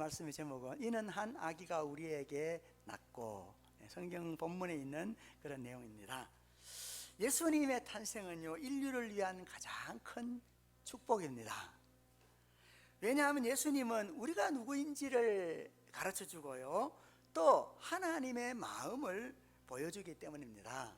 말씀의 제목은 이는 한 아기가 우리에게 낳고, 성경 본문에 있는 그런 내용입니다. 예수님의 탄생은요, 인류를 위한 가장 큰 축복입니다. 왜냐하면 예수님은 우리가 누구인지를 가르쳐 주고요, 또 하나님의 마음을 보여주기 때문입니다.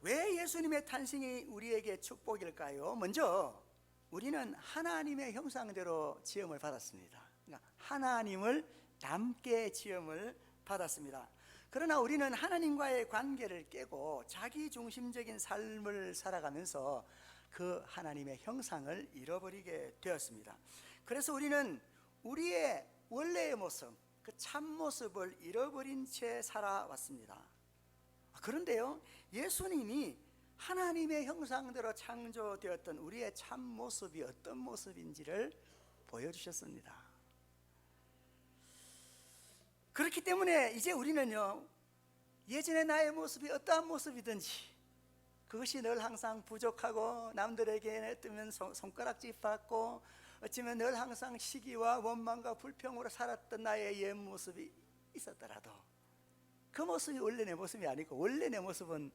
왜 예수님의 탄생이 우리에게 축복일까요? 먼저 우리는 하나님의 형상대로 지음을 받았습니다. 그러니까 하나님을 닮게 지음을 받았습니다. 그러나 우리는 하나님과의 관계를 깨고 자기중심적인 삶을 살아가면서 그 하나님의 형상을 잃어버리게 되었습니다. 그래서 우리는 우리의 원래의 모습, 그 참모습을 잃어버린 채 살아왔습니다. 그런데요, 예수님이 하나님의 형상대로 창조되었던 우리의 참모습이 어떤 모습인지를 보여주셨습니다. 그렇기 때문에 이제 우리는요, 예전의 나의 모습이 어떠한 모습이든지 그것이 늘 항상 부족하고 남들에게 뜨면 손가락질 받고 어쩌면 늘 항상 시기와 원망과 불평으로 살았던 나의 옛 모습이 있었더라도 그 모습이 원래 내 모습이 아니고, 원래 내 모습은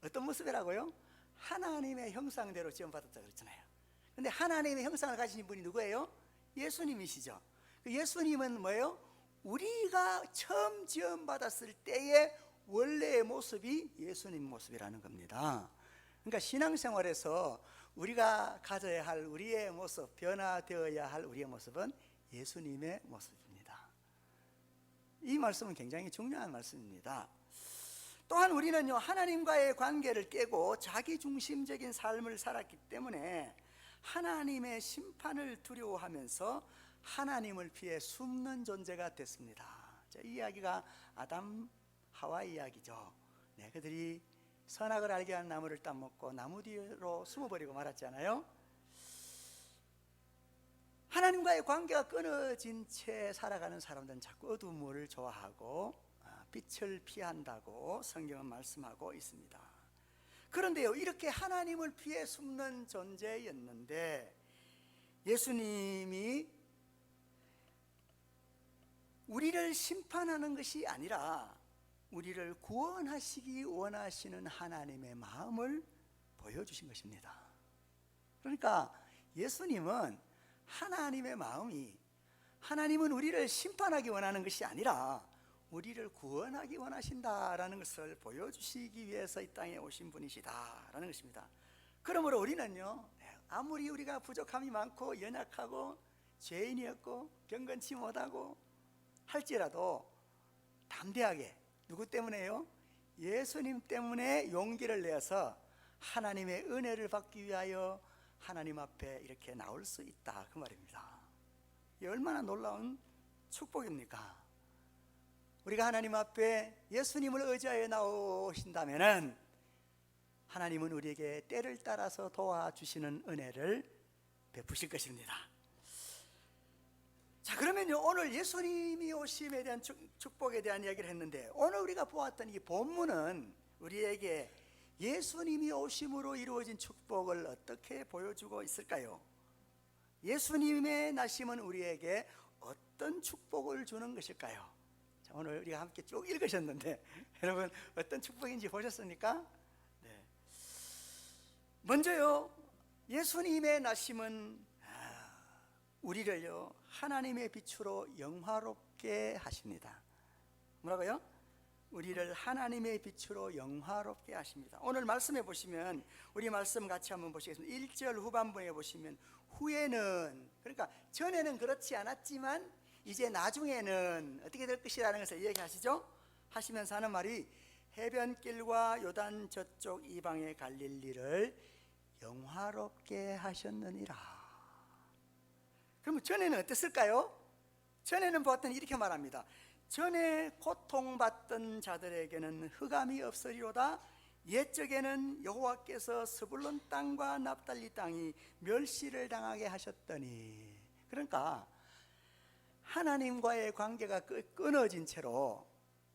어떤 모습이라고요? 하나님의 형상대로 지음받았다 그랬잖아요. 근데 하나님의 형상을 가진 분이 누구예요? 예수님이시죠. 그 예수님은 뭐예요? 우리가 처음 지음받았을 때의 원래의 모습이 예수님 모습이라는 겁니다. 그러니까 신앙생활에서 우리가 가져야 할 우리의 모습, 변화되어야 할 우리의 모습은 예수님의 모습입니다. 이 말씀은 굉장히 중요한 말씀입니다. 또한 우리는요, 하나님과의 관계를 깨고 자기중심적인 삶을 살았기 때문에 하나님의 심판을 두려워하면서 하나님을 피해 숨는 존재가 됐습니다. 이 이야기가 아담 하와 이야기죠. 그들이 선악을 알게 한 나무를 따먹고 나무 뒤로 숨어버리고 말았잖아요. 하나님과의 관계가 끊어진 채 살아가는 사람들은 자꾸 어두움을 좋아하고 빛을 피한다고 성경은 말씀하고 있습니다. 그런데요, 이렇게 하나님을 피해 숨는 존재였는데 예수님이 우리를 심판하는 것이 아니라 우리를 구원하시기 원하시는 하나님의 마음을 보여주신 것입니다. 그러니까 예수님은 하나님의 마음이, 하나님은 우리를 심판하기 원하는 것이 아니라 우리를 구원하기 원하신다라는 것을 보여주시기 위해서 이 땅에 오신 분이시다라는 것입니다. 그러므로 우리는요, 아무리 우리가 부족함이 많고 연약하고 죄인이었고 경건치 못하고 할지라도 담대하게, 누구 때문에요? 예수님 때문에 용기를 내어서 하나님의 은혜를 받기 위하여 하나님 앞에 이렇게 나올 수 있다, 그 말입니다. 이 얼마나 놀라운 축복입니까? 우리가 하나님 앞에 예수님을 의지하여 나오신다면 하나님은 우리에게 때를 따라서 도와주시는 은혜를 베푸실 것입니다. 자, 그러면요, 오늘 예수님이 오심에 대한 축복에 대한 이야기를 했는데, 오늘 우리가 보았던 이 본문은 우리에게 예수님이 오심으로 이루어진 축복을 어떻게 보여주고 있을까요? 예수님의 나심은 우리에게 어떤 축복을 주는 것일까요? 자, 오늘 우리가 함께 쭉 읽으셨는데 여러분 어떤 축복인지 보셨습니까? 네. 먼저요, 예수님의 나심은 우리를요, 하나님의 빛으로 영화롭게 하십니다. 뭐라고요? 우리를 하나님의 빛으로 영화롭게 하십니다. 오늘 말씀해 보시면, 우리 말씀 같이 한번 보시겠습니다. 1절 후반부에 보시면 후에는, 그러니까 전에는 그렇지 않았지만 이제 나중에는 어떻게 될 것이라는 것을 얘기하시죠. 하시면서 하는 말이 해변길과 요단 저쪽 이방의 갈릴리를 영화롭게 하셨느니라. 그러면 전에는 어땠을까요? 전에는 보았더니 이렇게 말합니다. 전에 고통받던 자들에게는 흑암이 없으리로다. 옛적에는 여호와께서 스불론 땅과 납달리 땅이 멸시를 당하게 하셨더니. 그러니까 하나님과의 관계가 끊어진 채로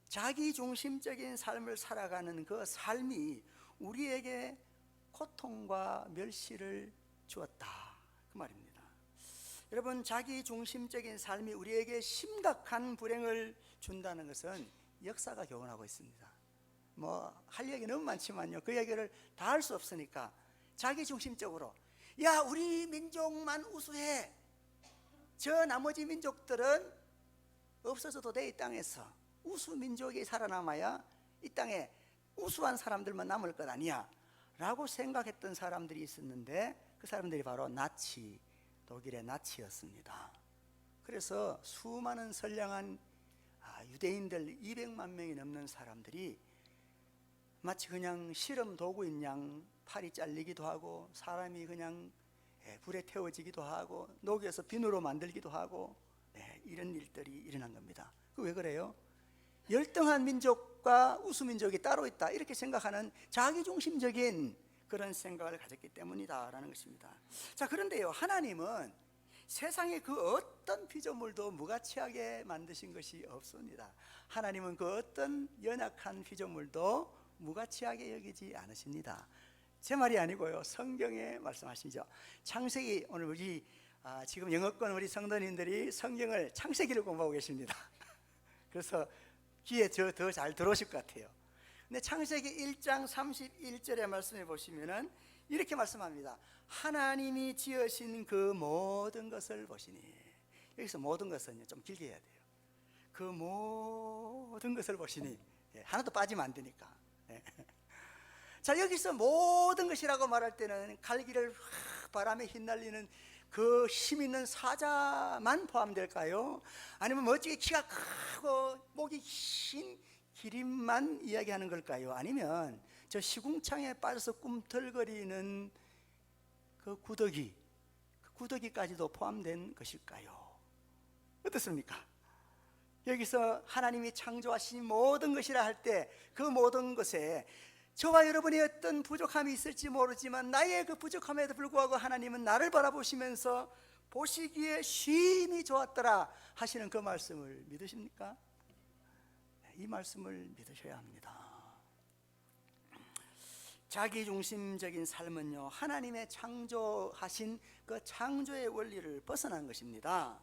자기중심적인 삶을 살아가는 그 삶이 우리에게 고통과 멸시를 주었다, 그 말입니다. 여러분, 자기 중심적인 삶이 우리에게 심각한 불행을 준다는 것은 역사가 교훈하고 있습니다. 뭐 할 얘기 너무 많지만요, 그 얘기를 다 할 수 없으니까 자기 중심적으로, 야, 우리 민족만 우수해, 저 나머지 민족들은 없어져도 돼, 이 땅에서 우수 민족이 살아남아야 이 땅에 우수한 사람들만 남을 것 아니야 라고 생각했던 사람들이 있었는데, 그 사람들이 바로 독일의 나치였습니다. 그래서 수많은 선량한 유대인들 200만 명이 넘는 사람들이 마치 그냥 실험 도구인 양 팔이 잘리기도 하고, 사람이 그냥 불에 태워지기도 하고, 녹여서 비누로 만들기도 하고, 이런 일들이 일어난 겁니다. 그 왜 그래요? 열등한 민족과 우수민족이 따로 있다, 이렇게 생각하는 자기중심적인 그런 생각을 가졌기 때문이다라는 것입니다. 자, 그런데요, 하나님은 세상의 그 어떤 피조물도 무가치하게 만드신 것이 없습니다. 하나님은 그 어떤 연약한 피조물도 무가치하게 여기지 않으십니다. 제 말이 아니고요, 성경에 말씀하시죠. 창세기, 오늘 우리 지금 영어권 우리 성도님들이 성경을 창세기를 공부하고 계십니다. 그래서 귀에 더 잘 들어오실 것 같아요. 근데 창세기 1장 31절의 말씀에 보시면은 이렇게 말씀합니다. 하나님이 지으신 그 모든 것을 보시니, 여기서 모든 것은요 좀 길게 해야 돼요. 그 모든 것을 보시니, 하나도 빠지면 안 되니까. 자, 여기서 모든 것이라고 말할 때는 갈기를 바람에 휘날리는 그 힘 있는 사자만 포함될까요? 아니면 멋지게 키가 크고 목이 긴 기린만 이야기하는 걸까요? 아니면 저 시궁창에 빠져서 꿈틀거리는 그 구더기까지도 포함된 것일까요? 어떻습니까? 여기서 하나님이 창조하신 모든 것이라 할 때 그 모든 것에 저와 여러분의 어떤 부족함이 있을지 모르지만, 나의 그 부족함에도 불구하고 하나님은 나를 바라보시면서 보시기에 심히 좋았더라 하시는 그 말씀을 믿으십니까? 이 말씀을 믿으셔야 합니다. 자기중심적인 삶은요, 하나님의 창조하신 그 창조의 원리를 벗어난 것입니다.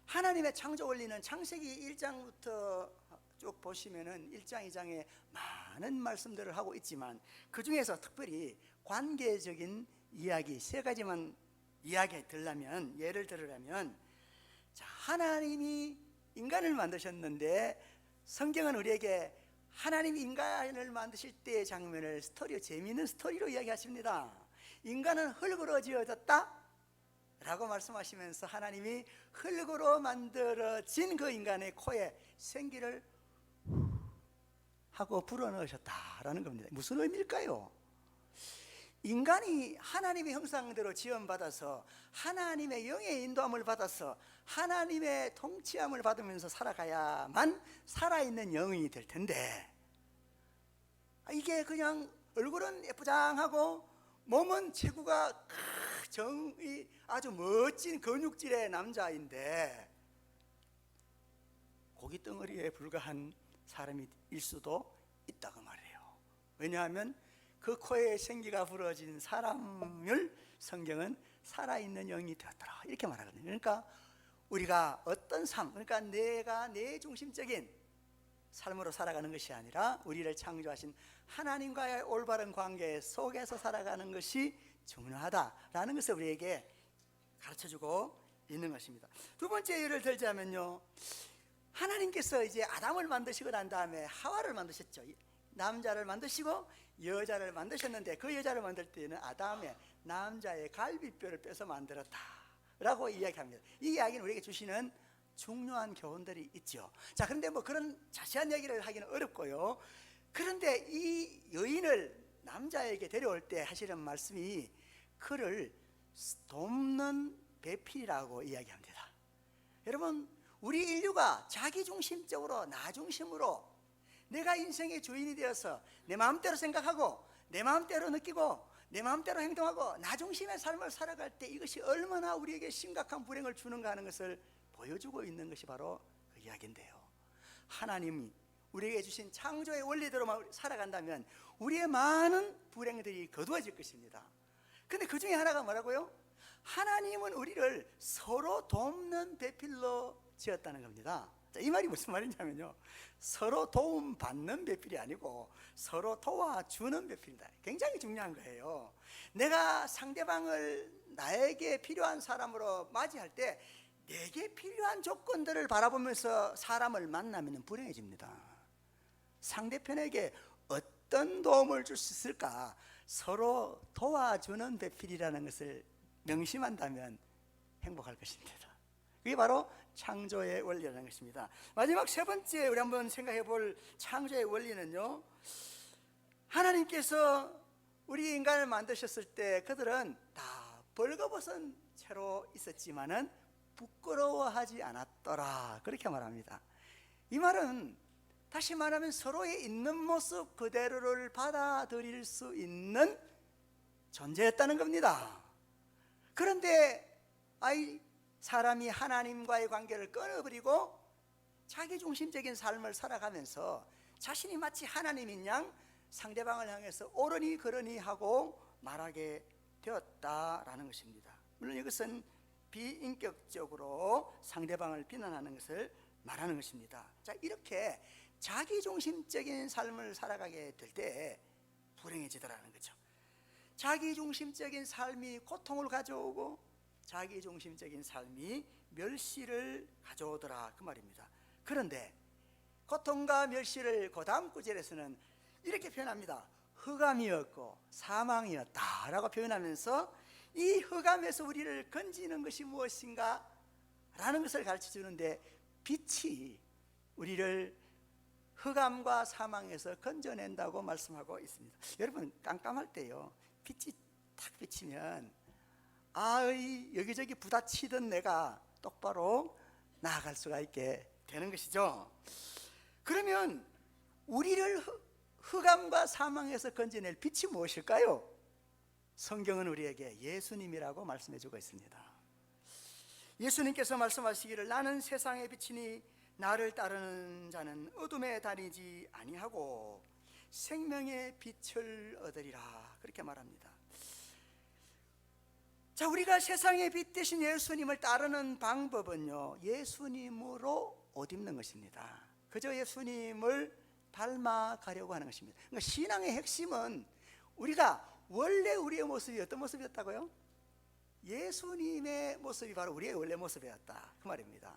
하나님의 창조 원리는 창세기 1장부터 쭉 보시면은 1장, 2장에 많은 말씀들을 하고 있지만, 그 중에서 특별히 관계적인 이야기 3가지만 이야기 들려면, 예를 들으려면, 자, 하나님이 인간을 만드셨는데 성경은 우리에게 하나님 인간을 만드실 때의 장면을 재미있는 스토리로 이야기하십니다. 인간은 흙으로 지어졌다 라고 말씀하시면서 하나님이 흙으로 만들어진 그 인간의 코에 생기를 하고 불어넣으셨다라는 겁니다. 무슨 의미일까요? 인간이 하나님의 형상대로 지음받아서 하나님의 영의 인도함을 받아서 하나님의 통치함을 받으면서 살아가야만 살아있는 영이 될 텐데, 이게 그냥 얼굴은 예쁘장하고 몸은 체구가 정이 아주 멋진 근육질의 남자인데 고기 덩어리에 불과한 사람일 수도 있다고 말해요. 왜냐하면 그 코에 생기가 불어진 사람을 성경은 살아있는 영이 되었더라 이렇게 말하거든요. 그러니까 우리가 어떤 삶, 그러니까 내가 내 중심적인 삶으로 살아가는 것이 아니라 우리를 창조하신 하나님과의 올바른 관계 속에서 살아가는 것이 중요하다라는 것을 우리에게 가르쳐주고 있는 것입니다. 두 번째 예를 들자면요, 하나님께서 이제 아담을 만드시고 난 다음에 하와를 만드셨죠. 남자를 만드시고 여자를 만드셨는데, 그 여자를 만들 때는 아담의 남자의 갈비뼈를 빼서 만들었다 라고 이야기합니다. 이 이야기는 우리에게 주시는 중요한 교훈들이 있죠. 자, 그런데 뭐 그런 자세한 얘기를 하기는 어렵고요. 그런데 이 여인을 남자에게 데려올 때 하시는 말씀이 그를 돕는 배필이라고 이야기합니다. 여러분, 우리 인류가 자기중심적으로 나 중심으로 내가 인생의 주인이 되어서 내 마음대로 생각하고 내 마음대로 느끼고 내 마음대로 행동하고 나 중심의 삶을 살아갈 때 이것이 얼마나 우리에게 심각한 불행을 주는가 하는 것을 보여주고 있는 것이 바로 그 이야기인데요. 하나님이 우리에게 주신 창조의 원리대로만 살아간다면 우리의 많은 불행들이 거두어질 것입니다. 근데 그 중에 하나가 뭐라고요? 하나님은 우리를 서로 돕는 배필로 지었다는 겁니다. 자, 이 말이 무슨 말이냐면요, 서로 도움받는 배필이 아니고 서로 도와주는 배필이다. 굉장히 중요한 거예요. 내가 상대방을 나에게 필요한 사람으로 맞이할 때 내게 필요한 조건들을 바라보면서 사람을 만나면 불행해집니다. 상대편에게 어떤 도움을 줄 수 있을까? 서로 도와주는 배필이라는 것을 명심한다면 행복할 것입니다. 그게 바로 창조의 원리라는 것입니다. 마지막 세 번째 우리 한번 생각해 볼 창조의 원리는요, 하나님께서 우리 인간을 만드셨을 때 그들은 다 벌거벗은 채로 있었지만은 부끄러워하지 않았더라, 그렇게 말합니다. 이 말은 다시 말하면 서로의 있는 모습 그대로를 받아들일 수 있는 존재였다는 겁니다. 그런데 사람이 하나님과의 관계를 끊어버리고 자기중심적인 삶을 살아가면서 자신이 마치 하나님인 양 상대방을 향해서 옳으니 그러니 하고 말하게 되었다라는 것입니다. 물론 이것은 비인격적으로 상대방을 비난하는 것을 말하는 것입니다. 자, 이렇게 자기중심적인 삶을 살아가게 될 때 불행해지더라는 거죠. 자기중심적인 삶이 고통을 가져오고 자기중심적인 삶이 멸시를 가져오더라, 그 말입니다. 그런데 고통과 멸시를 그 다음 구절에서는 이렇게 표현합니다. 흑암이었고 사망이었다 라고 표현하면서 이 흑암에서 우리를 건지는 것이 무엇인가 라는 것을 가르쳐 주는데, 빛이 우리를 흑암과 사망에서 건져낸다고 말씀하고 있습니다. 여러분, 깜깜할 때요, 빛이 탁 비치면 여기저기 부딪히던 내가 똑바로 나아갈 수가 있게 되는 것이죠. 그러면 우리를 흑암과 사망에서 건져낼 빛이 무엇일까요? 성경은 우리에게 예수님이라고 말씀해 주고 있습니다. 예수님께서 말씀하시기를 나는 세상의 빛이니 나를 따르는 자는 어둠에 다니지 아니하고 생명의 빛을 얻으리라, 그렇게 말합니다. 자, 우리가 세상의 빛 대신 예수님을 따르는 방법은요, 예수님으로 옷 입는 것입니다. 그저 예수님을 닮아가려고 하는 것입니다. 그러니까 신앙의 핵심은 우리가 원래 우리의 모습이 어떤 모습이었다고요? 예수님의 모습이 바로 우리의 원래 모습이었다, 그 말입니다.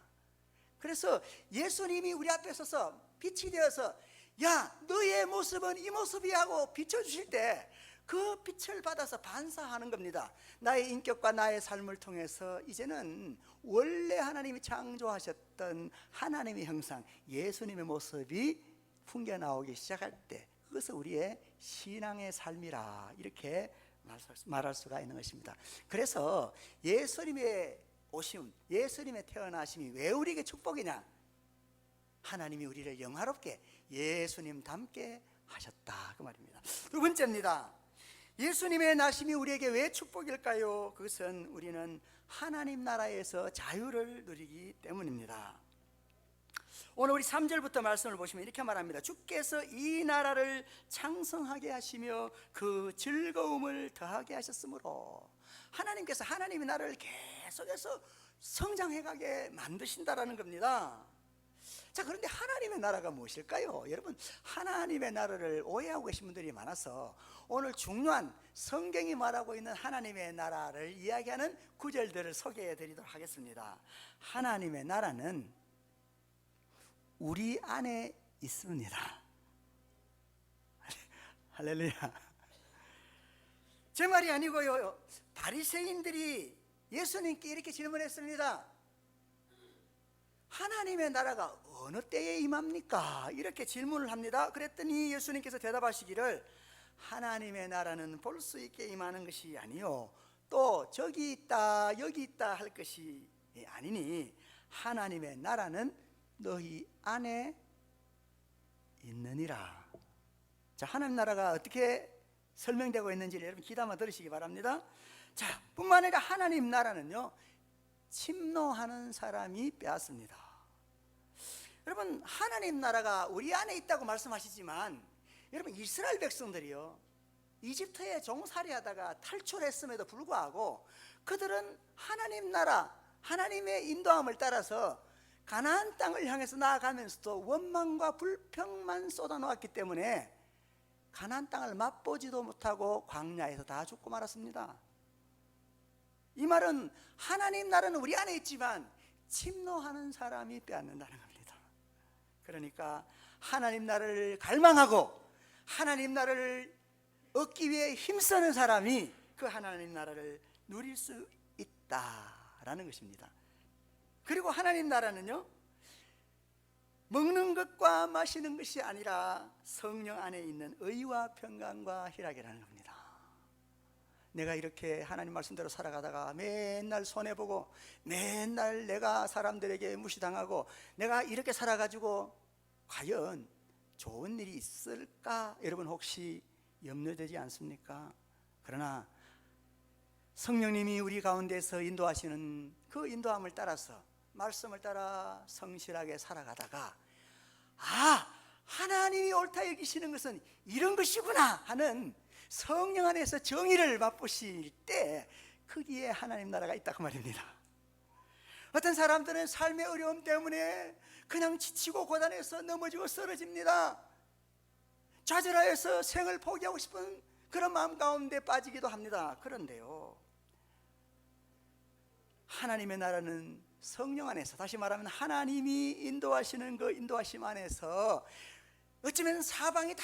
그래서 예수님이 우리 앞에 서서 빛이 되어서 야, 너의 모습은 이 모습이야 하고 비춰주실 때 그 빛을 받아서 반사하는 겁니다. 나의 인격과 나의 삶을 통해서 이제는 원래 하나님이 창조하셨던 하나님의 형상, 예수님의 모습이 풍겨나오기 시작할 때 그것은 우리의 신앙의 삶이라, 이렇게 말할 수가 있는 것입니다. 그래서 예수님의 오심, 예수님의 태어나심이 왜 우리에게 축복이냐? 하나님이 우리를 영화롭게 예수님 닮게 하셨다, 그 말입니다. 두 번째입니다. 예수님의 나심이 우리에게 왜 축복일까요? 그것은 우리는 하나님 나라에서 자유를 누리기 때문입니다. 오늘 우리 3절부터 말씀을 보시면 이렇게 말합니다. 주께서 이 나라를 창성하게 하시며 그 즐거움을 더하게 하셨으므로, 하나님께서 하나님의 나라를 계속해서 성장해가게 만드신다라는 겁니다. 자, 그런데 하나님의 나라가 무엇일까요? 여러분, 하나님의 나라를 오해하고 계신 분들이 많아서 오늘 중요한 성경이 말하고 있는 하나님의 나라를 이야기하는 구절들을 소개해 드리도록 하겠습니다. 하나님의 나라는 우리 안에 있습니다. 할렐루야. 제 말이 아니고요, 바리새인들이 예수님께 이렇게 질문했습니다. 하나님의 나라가 어느 때에 임합니까? 이렇게 질문을 합니다. 그랬더니 예수님께서 대답하시기를 하나님의 나라는 볼 수 있게 임하는 것이 아니요 또 저기 있다 여기 있다 할 것이 아니니 하나님의 나라는 너희 안에 있느니라. 자, 하나님 나라가 어떻게 설명되고 있는지를 여러분 귀담아 들으시기 바랍니다. 자, 뿐만 아니라 하나님 나라는요, 침노하는 사람이 빼앗습니다. 여러분, 하나님 나라가 우리 안에 있다고 말씀하시지만, 여러분, 이스라엘 백성들이요, 이집트에 종살이하다가 탈출했음에도 불구하고 그들은 하나님 나라, 하나님의 인도함을 따라서 가나안 땅을 향해서 나아가면서도 원망과 불평만 쏟아놓았기 때문에 가나안 땅을 맛보지도 못하고 광야에서 다 죽고 말았습니다. 이 말은 하나님 나라는 우리 안에 있지만 침노하는 사람이 빼앗는다는 겁니다. 그러니까 하나님 나라를 갈망하고 하나님 나라를 얻기 위해 힘쓰는 사람이 그 하나님 나라를 누릴 수 있다라는 것입니다. 그리고 하나님 나라는요, 먹는 것과 마시는 것이 아니라 성령 안에 있는 의와 평강과 희락이라는 겁니다. 내가 이렇게 하나님 말씀대로 살아가다가 맨날 손해보고 맨날 내가 사람들에게 무시당하고 내가 이렇게 살아가지고 과연 좋은 일이 있을까? 여러분 혹시 염려되지 않습니까? 그러나 성령님이 우리 가운데서 인도하시는 그 인도함을 따라서 말씀을 따라 성실하게 살아가다가 하나님이 옳다 여기시는 것은 이런 것이구나 하는 성령 안에서 정의를 맛보실 때 거기에 하나님 나라가 있다고 말입니다. 어떤 사람들은 삶의 어려움 때문에 그냥 지치고 고단해서 넘어지고 쓰러집니다. 좌절하여서 생을 포기하고 싶은 그런 마음 가운데 빠지기도 합니다. 그런데요, 하나님의 나라는 성령 안에서, 다시 말하면 하나님이 인도하시는 그 인도하심 안에서 어쩌면 사방이 다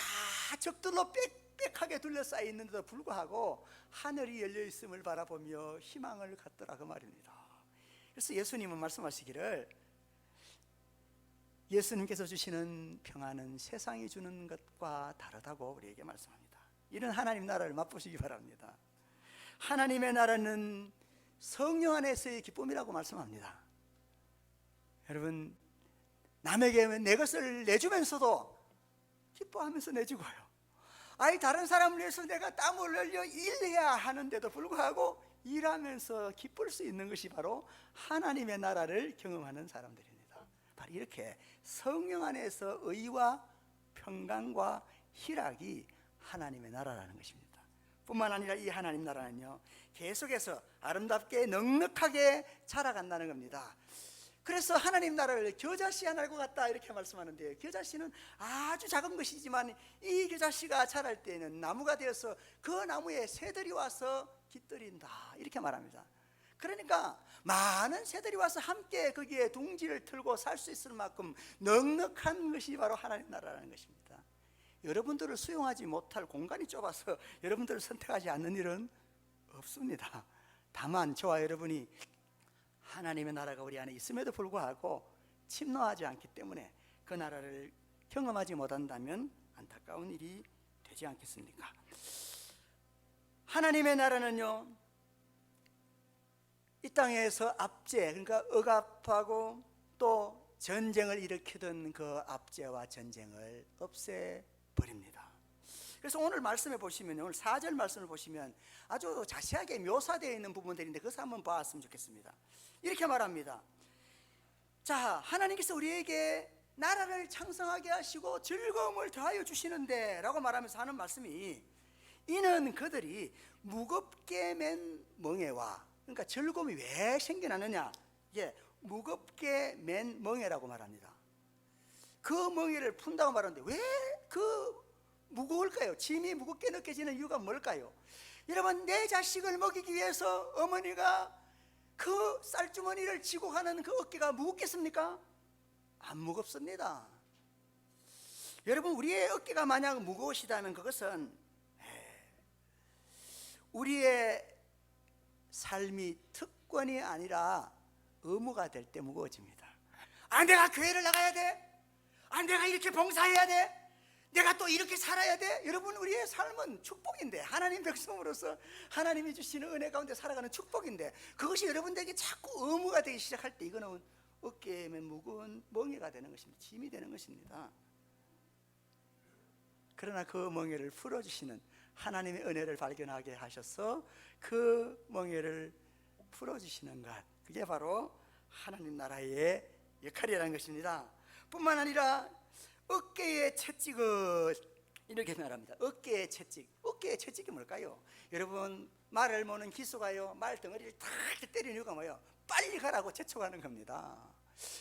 적들로 빽빽하게 둘러싸여 있는데도 불구하고 하늘이 열려 있음을 바라보며 희망을 갖더라 그 말입니다. 그래서 예수님은 말씀하시기를 예수님께서 주시는 평안은 세상이 주는 것과 다르다고 우리에게 말씀합니다. 이런 하나님 나라를 맛보시기 바랍니다. 하나님의 나라는 성령 안에서의 기쁨이라고 말씀합니다. 여러분, 남에게 내 것을 내주면서도 기뻐하면서 내주고요, 다른 사람을 위해서 내가 땀을 흘려 일해야 하는데도 불구하고 일하면서 기쁠 수 있는 것이 바로 하나님의 나라를 경험하는 사람들입니다. 바로 이렇게 성령 안에서 의와 평강과 희락이 하나님의 나라라는 것입니다. 뿐만 아니라 이 하나님 나라는요, 계속해서 아름답게 넉넉하게 자라간다는 겁니다. 그래서 하나님 나라를 겨자씨 하나일 것 같다 이렇게 말씀하는데요, 겨자씨는 아주 작은 것이지만 이 겨자씨가 자랄 때에는 나무가 되어서 그 나무에 새들이 와서 깃들인다 이렇게 말합니다. 그러니까 많은 새들이 와서 함께 거기에 둥지를 틀고 살 수 있을 만큼 넉넉한 것이 바로 하나님 나라라는 것입니다. 여러분들을 수용하지 못할 공간이 좁아서 여러분들을 선택하지 않는 일은 없습니다. 다만 저와 여러분이 하나님의 나라가 우리 안에 있음에도 불구하고 침노하지 않기 때문에 그 나라를 경험하지 못한다면 안타까운 일이 되지 않겠습니까? 하나님의 나라는요, 이 땅에서 압제, 그러니까 억압하고 또 전쟁을 일으키던 그 압제와 전쟁을 없애버립니다. 그래서 오늘 말씀에 보시면, 오늘 4절 말씀을 보시면 아주 자세하게 묘사되어 있는 부분들인데 그것을 한번 봤으면 좋겠습니다. 이렇게 말합니다. 자, 하나님께서 우리에게 나라를 창성하게 하시고 즐거움을 더하여 주시는데 라고 말하면서 하는 말씀이, 이는 그들이 무겁게 맨 멍에와, 그러니까 즐거움이 왜 생겨나느냐, 무겁게 맨 멍에라고 말합니다. 그 멍에를 푼다고 말하는데 왜 그 무거울까요? 짐이 무겁게 느껴지는 이유가 뭘까요? 여러분, 내 자식을 먹이기 위해서 어머니가 그 쌀주머니를 지고 가는 그 어깨가 무겁겠습니까? 안 무겁습니다. 여러분, 우리의 어깨가 만약 무거우시다면 그것은 우리의 삶이 특권이 아니라 의무가 될 때 무거워집니다. 내가 교회를 나가야 돼? 내가 이렇게 봉사해야 돼? 내가 또 이렇게 살아야 돼? 여러분, 우리의 삶은 축복인데, 하나님 백성으로서 하나님이 주시는 은혜 가운데 살아가는 축복인데, 그것이 여러분들에게 자꾸 의무가 되기 시작할 때 이거는 어깨에 무거운 멍에가 되는 것입니다. 짐이 되는 것입니다. 그러나 그 멍에를 풀어주시는 하나님의 은혜를 발견하게 하셔서 그 멍에를 풀어주시는 것, 그게 바로 하나님 나라의 역할이라는 것입니다. 뿐만 아니라 어깨의 채찍을, 이렇게 말합니다. 어깨의 채찍, 어깨에 채찍이 뭘까요? 여러분, 말을 모는 기수가요 말 덩어리를 탁 때리는 이유가 뭐예요? 빨리 가라고 재촉하는 겁니다.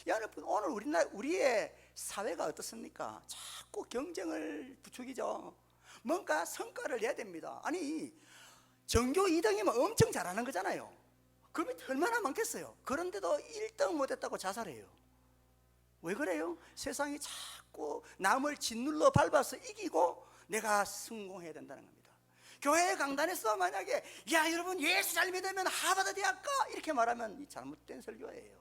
여러분, 오늘 우리의 사회가 어떻습니까? 자꾸 경쟁을 부추기죠. 뭔가 성과를 내야 됩니다. 아니, 전교 2등이면 엄청 잘하는 거잖아요. 그 밑에 얼마나 많겠어요? 그런데도 1등 못했다고 자살해요. 왜 그래요? 세상이 자꾸 남을 짓눌러 밟아서 이기고 내가 성공해야 된다는 겁니다. 교회 강단에서 만약에 야 여러분 예수 잘 믿으면 하버드 대학 가 이렇게 말하면 이 잘못된 설교예요.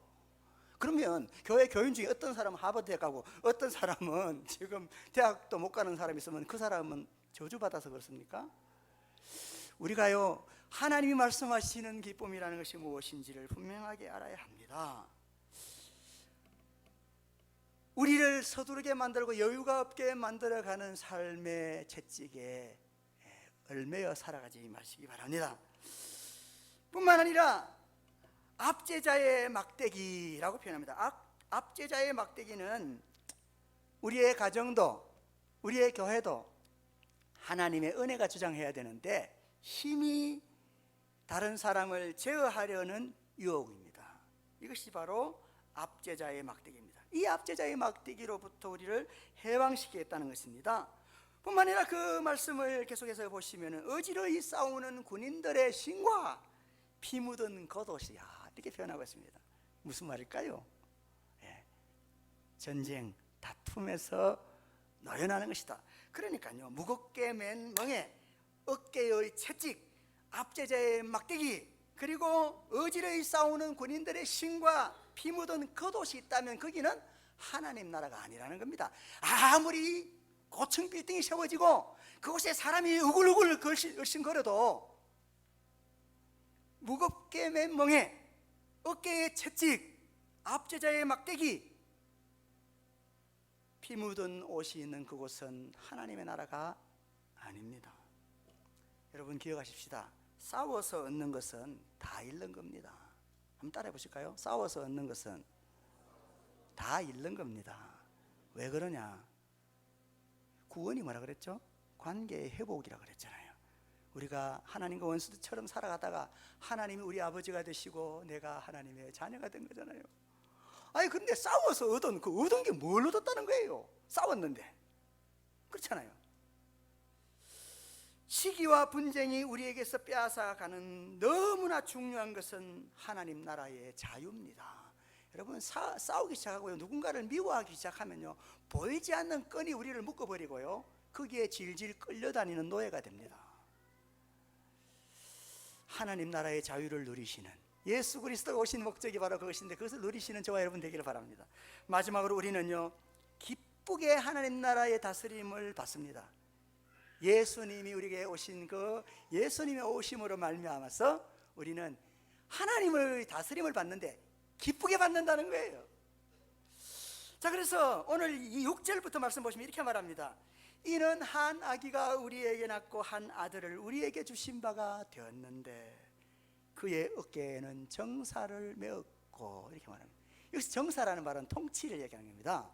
그러면 교회 교인 중에 어떤 사람은 하버드 대학 가고 어떤 사람은 지금 대학도 못 가는 사람이 있으면 그 사람은 저주받아서 그렇습니까? 우리가요 하나님이 말씀하시는 기쁨이라는 것이 무엇인지를 분명하게 알아야 합니다. 우리를 서두르게 만들고 여유가 없게 만들어가는 삶의 채찍에 얽매여 살아가지 마시기 바랍니다. 뿐만 아니라 압제자의 막대기라고 표현합니다. 압제자의 막대기는 우리의 가정도 우리의 교회도 하나님의 은혜가 주장해야 되는데 힘이 다른 사람을 제어하려는 유혹입니다. 이것이 바로 압제자의 막대기입니다. 이 압제자의 막대기로부터 우리를 해방시키겠다는 것입니다. 뿐만 아니라 그 말씀을 계속해서 보시면 어지러이 싸우는 군인들의 신과 피 묻은 겉옷이야 이렇게 표현하고 있습니다. 무슨 말일까요? 전쟁, 다툼에서 노연하는 것이다. 그러니까요 무겁게 맨 멍에 어깨의 채찍, 압제자의 막대기, 그리고 어지러이 싸우는 군인들의 신과 피 묻은 겉옷이 있다면 거기는 하나님 나라가 아니라는 겁니다. 아무리 고층 빌딩이 세워지고 그곳에 사람이 우글우글 얼씬거려도 무겁게 맨 멍에 어깨에 채찍, 압제자의 막대기, 피 묻은 옷이 있는 그곳은 하나님의 나라가 아닙니다. 여러분 기억하십시다. 싸워서 얻는 것은 다 잃는 겁니다. 한번 따라해 보실까요? 싸워서 얻는 것은 다 잃는 겁니다. 왜 그러냐? 구원이 뭐라 그랬죠? 관계의 회복이라 그랬잖아요. 우리가 하나님과 원수처럼 살아가다가 하나님이 우리 아버지가 되시고 내가 하나님의 자녀가 된 거잖아요. 아니 근데 싸워서 얻은 게 뭘 얻었다는 거예요? 싸웠는데. 그렇잖아요. 시기와 분쟁이 우리에게서 빼앗아가는 너무나 중요한 것은 하나님 나라의 자유입니다. 여러분 싸우기 시작하고요 누군가를 미워하기 시작하면요 보이지 않는 끈이 우리를 묶어버리고요 거기에 질질 끌려다니는 노예가 됩니다. 하나님 나라의 자유를 누리시는 예수 그리스도가 오신 목적이 바로 그것인데 그것을 누리시는 저와 여러분 되기를 바랍니다. 마지막으로 우리는요 기쁘게 하나님 나라의 다스림을 받습니다. 예수님이 우리에게 오신 그 예수님의 오심으로 말미암아서 우리는 하나님의 다스림을 받는데 기쁘게 받는다는 거예요. 자, 그래서 오늘 이 6절부터 말씀 보시면 이렇게 말합니다. 이는 한 아기가 우리에게 낳고 한 아들을 우리에게 주신 바가 되었는데 그의 어깨에는 정사를 메었고 이렇게 말합니다. 여기서 정사라는 말은 통치를 얘기하는 겁니다.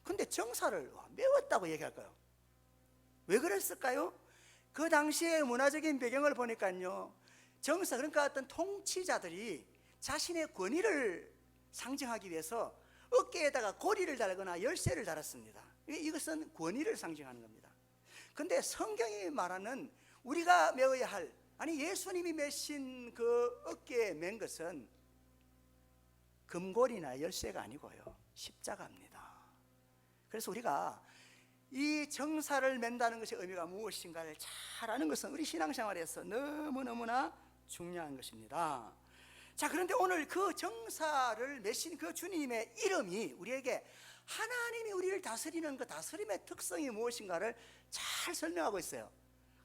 근데 정사를 메웠다고 얘기할까요? 왜 그랬을까요? 그 당시의 문화적인 배경을 보니까요 정사, 그러니까 어떤 통치자들이 자신의 권위를 상징하기 위해서 어깨에다가 고리를 달거나 열쇠를 달았습니다. 이것은 권위를 상징하는 겁니다. 그런데 성경이 말하는 우리가 메어야 할, 아니 예수님이 메신 그 어깨에 맨 것은 금고리나 열쇠가 아니고요 십자가입니다. 그래서 우리가 이 정사를 맨다는 것의 의미가 무엇인가를 잘 아는 것은 우리 신앙생활에서 너무너무나 중요한 것입니다. 자, 그런데 오늘 그 정사를 메신 그 주님의 이름이 우리에게 하나님이 우리를 다스리는 그 다스림의 특성이 무엇인가를 잘 설명하고 있어요.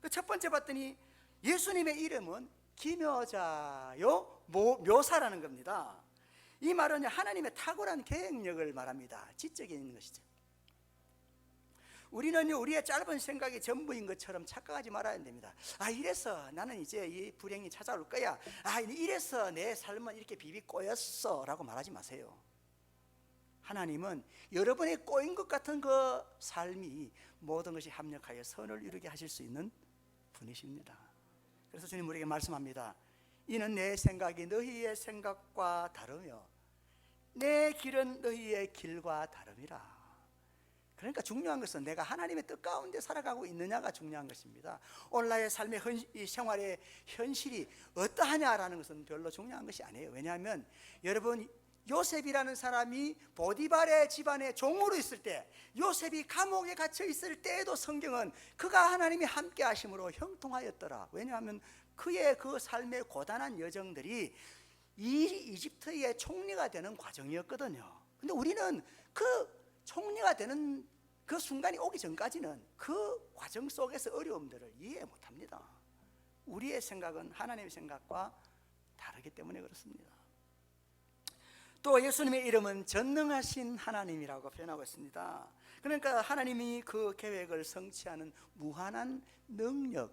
그 첫 번째 봤더니 예수님의 이름은 기묘자요 묘사라는 겁니다. 이 말은 하나님의 탁월한 계획력을 말합니다. 지적인 것이죠. 우리는요 우리의 짧은 생각이 전부인 것처럼 착각하지 말아야 됩니다. 아 이래서 나는 이제 이 불행이 찾아올 거야. 아 이래서 내 삶은 이렇게 비비 꼬였어 라고 말하지 마세요. 하나님은 여러분의 꼬인 것 같은 그 삶이 모든 것이 합력하여 선을 이루게 하실 수 있는 분이십니다. 그래서 주님 우리에게 말씀합니다. 이는 내 생각이 너희의 생각과 다르며 내 길은 너희의 길과 다름이라. 그러니까 중요한 것은 내가 하나님의 뜻 가운데 살아가고 있느냐가 중요한 것입니다. 오늘 나의 삶의 이 생활의 현실이 어떠하냐라는 것은 별로 중요한 것이 아니에요. 왜냐하면 여러분, 요셉이라는 사람이 보디발의 집안의 종으로 있을 때, 요셉이 감옥에 갇혀 있을 때에도 성경은 그가 하나님이 함께 하심으로 형통하였더라. 왜냐하면 그의 그 삶의 고단한 여정들이 이 이집트의 총리가 되는 과정이었거든요. 근데 우리는 그 총리가 되는 그 순간이 오기 전까지는 그 과정 속에서 어려움들을 이해 못합니다. 우리의 생각은 하나님의 생각과 다르기 때문에 그렇습니다. 또 예수님의 이름은 전능하신 하나님이라고 표현하고 있습니다. 그러니까 하나님이 그 계획을 성취하는 무한한 능력,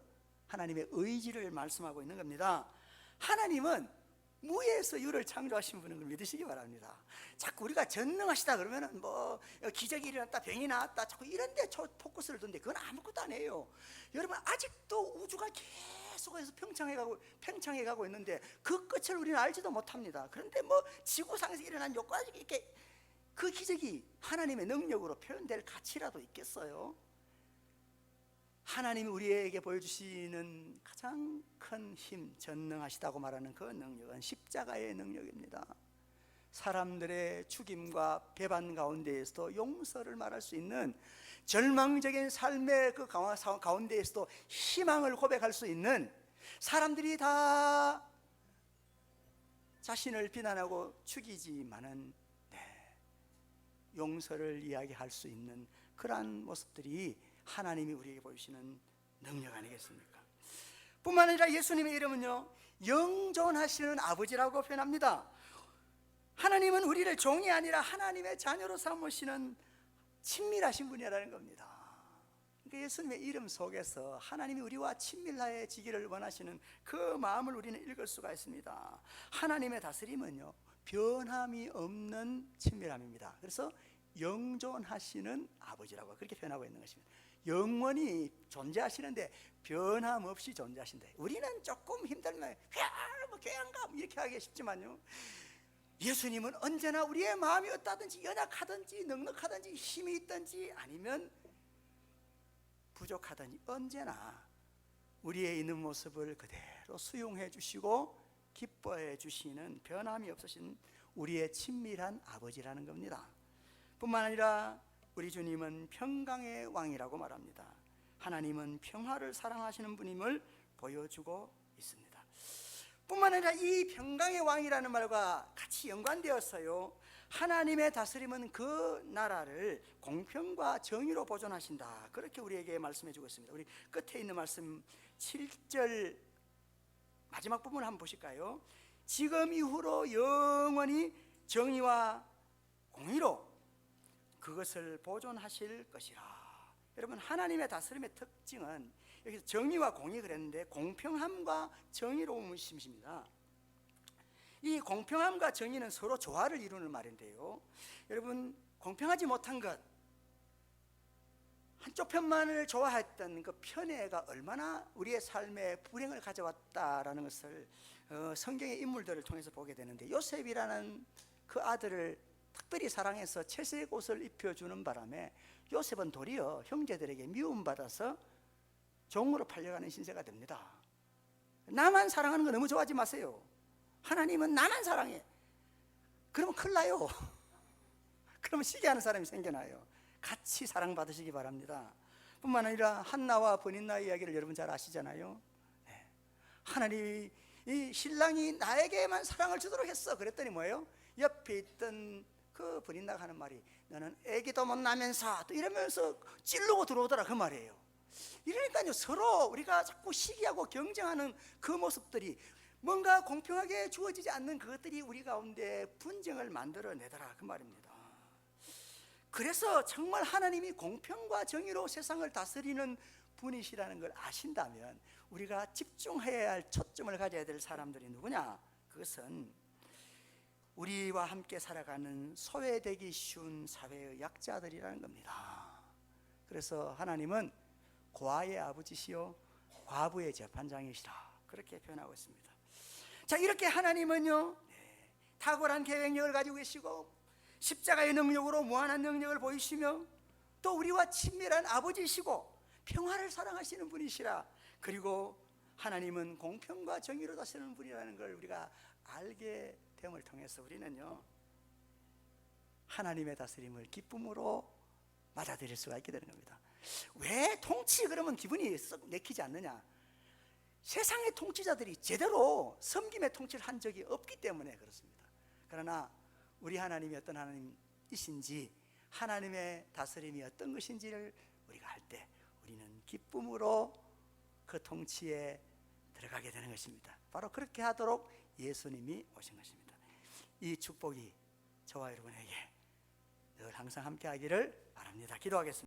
하나님의 의지를 말씀하고 있는 겁니다. 하나님은 무에서 유를 창조하신 분인 걸 믿으시기 바랍니다. 자꾸 우리가 전능하시다 그러면은 뭐 기적이 일어났다, 병이 나왔다, 자꾸 이런데 포커스를 둔데 그건 아무것도 아니에요. 여러분, 아직도 우주가 계속해서 팽창해가고 있는데 그 끝을 우리는 알지도 못합니다. 그런데 뭐 지구상에서 일어난 여기까지 이렇게 그 기적이 하나님의 능력으로 표현될 가치라도 있겠어요? 하나님이 우리에게 보여주시는 가장 큰 힘, 전능하시다고 말하는 그 능력은 십자가의 능력입니다. 사람들의 죽임과 배반 가운데에서도 용서를 말할 수 있는, 절망적인 삶의 그 가운데에서도 희망을 고백할 수 있는, 사람들이 다 자신을 비난하고 죽이지만은 용서를 이야기할 수 있는 그러한 모습들이 하나님이 우리에게 보이시는 능력 아니겠습니까? 뿐만 아니라 예수님의 이름은요, 영존하시는 아버지라고 표현합니다. 하나님은 우리를 종이 아니라 하나님의 자녀로 삼으시는 친밀하신 분이라는 겁니다. 그러니까 예수님의 이름 속에서 하나님이 우리와 친밀해지기를 원하시는 그 마음을 우리는 읽을 수가 있습니다. 하나님의 다스림은요, 변함이 없는 친밀함입니다. 그래서 영존하시는 아버지라고 그렇게 표현하고 있는 것입니다. 영원히 존재하시는데 변함없이 존재하신다. 우리는 조금 힘들면 교양감 이렇게 하기 쉽지만요, 예수님은 언제나 우리의 마음이 어떠하든지 연약하든지 넉넉하든지 힘이 있든지 아니면 부족하든지 언제나 우리의 있는 모습을 그대로 수용해 주시고 기뻐해 주시는, 변함이 없으신 우리의 친밀한 아버지라는 겁니다. 뿐만 아니라 우리 주님은 평강의 왕이라고 말합니다. 하나님은 평화를 사랑하시는 분임을 보여주고 있습니다. 뿐만 아니라 이 평강의 왕이라는 말과 같이 연관되어서요, 하나님의 다스림은 그 나라를 공평과 정의로 보존하신다, 그렇게 우리에게 말씀해 주고 있습니다. 우리 끝에 있는 말씀 7절 마지막 부분을 한번 보실까요? 지금 이후로 영원히 정의와 공의로 그것을 보존하실 것이라. 여러분, 하나님의 다스림의 특징은 여기서 정의와 공의 그랬는데 공평함과 정의로움이십니다. 이 공평함과 정의는 서로 조화를 이루는 말인데요, 여러분, 공평하지 못한 것, 한쪽 편만을 좋아했던 그 편애가 얼마나 우리의 삶에 불행을 가져왔다라는 것을 성경의 인물들을 통해서 보게 되는데, 요셉이라는 그 아들을 특별히 사랑해서 채색 옷을 입혀주는 바람에 요셉은 도리어 형제들에게 미움받아서 종으로 팔려가는 신세가 됩니다. 나만 사랑하는 거 너무 좋아하지 마세요. 하나님은 나만 사랑해. 그러면 큰일 나요. 그러면 시기하는 사람이 생겨나요. 같이 사랑받으시기 바랍니다. 뿐만 아니라 한나와 버닌나의 이야기를 여러분 잘 아시잖아요. 하나님이 이 신랑이 나에게만 사랑을 주도록 했어. 그랬더니 뭐예요? 옆에 있던 그 버닌나가 하는 말이, 너는 애기도 못 나면서, 또 이러면서 찌르고 들어오더라, 그 말이에요. 이러니까요, 서로 우리가 자꾸 시기하고 경쟁하는 그 모습들이, 뭔가 공평하게 주어지지 않는 그것들이 우리 가운데 분쟁을 만들어내더라, 그 말입니다. 그래서 정말 하나님이 공평과 정의로 세상을 다스리는 분이시라는 걸 아신다면 우리가 집중해야 할 초점을 가져야 될 사람들이 누구냐? 그것은 우리와 함께 살아가는 소외되기 쉬운 사회의 약자들이라는 겁니다. 그래서 하나님은 고아의 아버지시요 과부의 재판장이시라 그렇게 표현하고 있습니다. 자, 이렇게 하나님은요 탁월한 계획력을 가지고 계시고 십자가의 능력으로 무한한 능력을 보이시며 또 우리와 친밀한 아버지시고 평화를 사랑하시는 분이시라. 그리고 하나님은 공평과 정의로 다스리는 분이라는 걸 우리가 알게 됨을 통해서 우리는요 하나님의 다스림을 기쁨으로 받아들일 수가 있게 되는 겁니다. 왜 통치 그러면 기분이 썩 내키지 않느냐? 세상의 통치자들이 제대로 섬김의 통치를 한 적이 없기 때문에 그렇습니다. 그러나 우리 하나님이 어떤 하나님이신지 하나님의 다스림이 어떤 것인지를 우리가 알 때 우리는 기쁨으로 그 통치에 들어가게 되는 것입니다. 바로 그렇게 하도록 예수님이 오신 것입니다. 이 축복이 저와 여러분에게 늘 항상 함께 하기를 바랍니다. 기도하겠습니다.